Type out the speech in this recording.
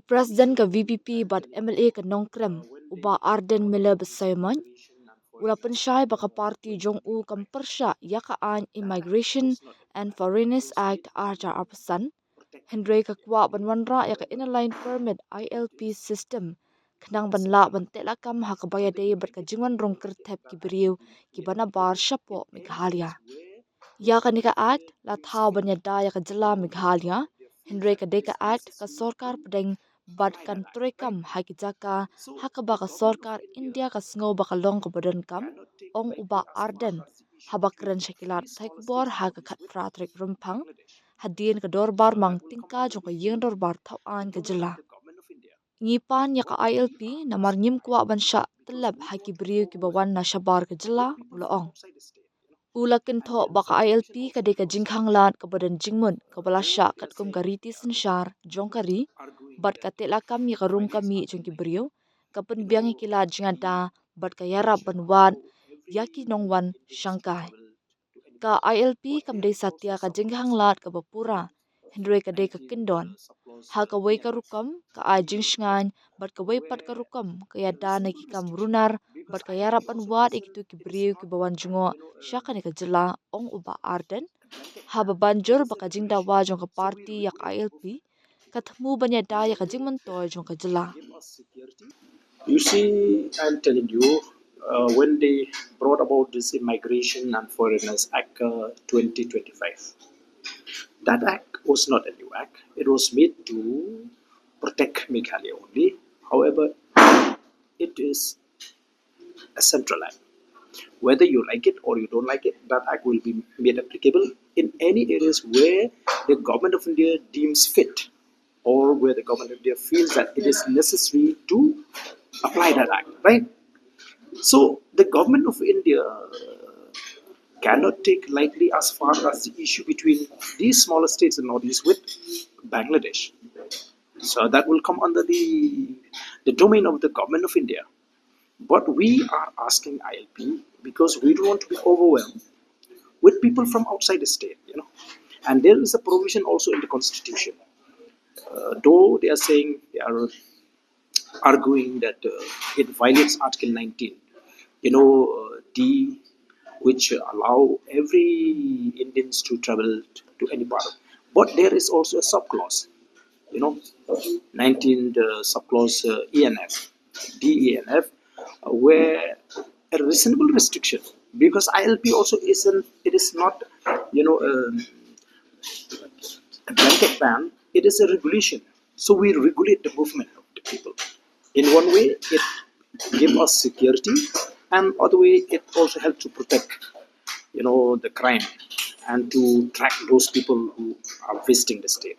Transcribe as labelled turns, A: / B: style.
A: President ka VPP but MLA ka nongkrem uba Arden Miller Besaymon ula pensyai baka parti jong kam pyrshah iaka Immigration and Foreigners Act arja arpasan Hendray ka kwah banwanra yaka inline permit ILP system kenang banla bantelakam hakabaya day berka jingwan rong kertep kiberiu kibana bar shapo Meghalaya. Yaka nika act la thao banyada yaka jala Meghalaya Hendray ka deka act ka sorkar pedeng bad kan trekam hakijaka hakaba ka sorkar India ka sngo baka long ka badan kam ong uba Arden habakren shakilat thaikbor haka khat pratrek rumpang hadin ka dorbar mang tingka jong ka yeng dorbar thau an ka jala ngipan ya ka ILP namar ngim kwa ban sha telab haki beriu ki bawan na shabar ka jala uloong ulakin tho baka ILP ka de ka jingkhang lat ka badan jingmun ka balasha kat kum ka riti sensyar jong kari bat ka tela kam ya ka rung kami jong ki beriu ka pen biang ki la jingada bat ka yarap ban wan yaki nongwan shangkai ka ILP kam de satya ka jingkhang lat ka bapura hendrei ka de ka kindon ha ka wei ka rukam ka a jingsngan bat ka wei pat ka rukam ka ya da na ki kam runar bat ka yarapan wat ikitu ki briu ki bawan jungo syaka ni ka jela ong uba Arden ha ba banjur baka jingda wa jong ka party yak ILP ka thmu banya da ya ka jingman toy jong ka jela.
B: You see, I'm telling you, when they brought about this Immigration and Foreigners Act 2025, that act was not a new act. It was made to protect Meghalaya only. However, it is a central act. Whether you like it or you don't like it, that act will be made applicable in any areas where the government of India deems fit, or where the government of India feels that it is necessary to apply that act, right? So the government of India cannot take lightly as far as the issue between these smaller states in Northeast with Bangladesh. So that will come under the domain of the government of India. But we are asking ILP because we don't want to be overwhelmed with people from outside the state. And there is a provision also in the constitution. Though they are saying, they are arguing that it violates Article 19, D, which allow every Indians to travel to any part of. But there is also a subclause, you know, 19 the subclause ENF, DENF, where a reasonable restriction, because ILP also isn't, it is not, you know, a blanket ban, it is a regulation. So we regulate the movement of the people. In one way, it gives us security, and other way, it also helps to protect, the crime, and to track those people who are visiting the state.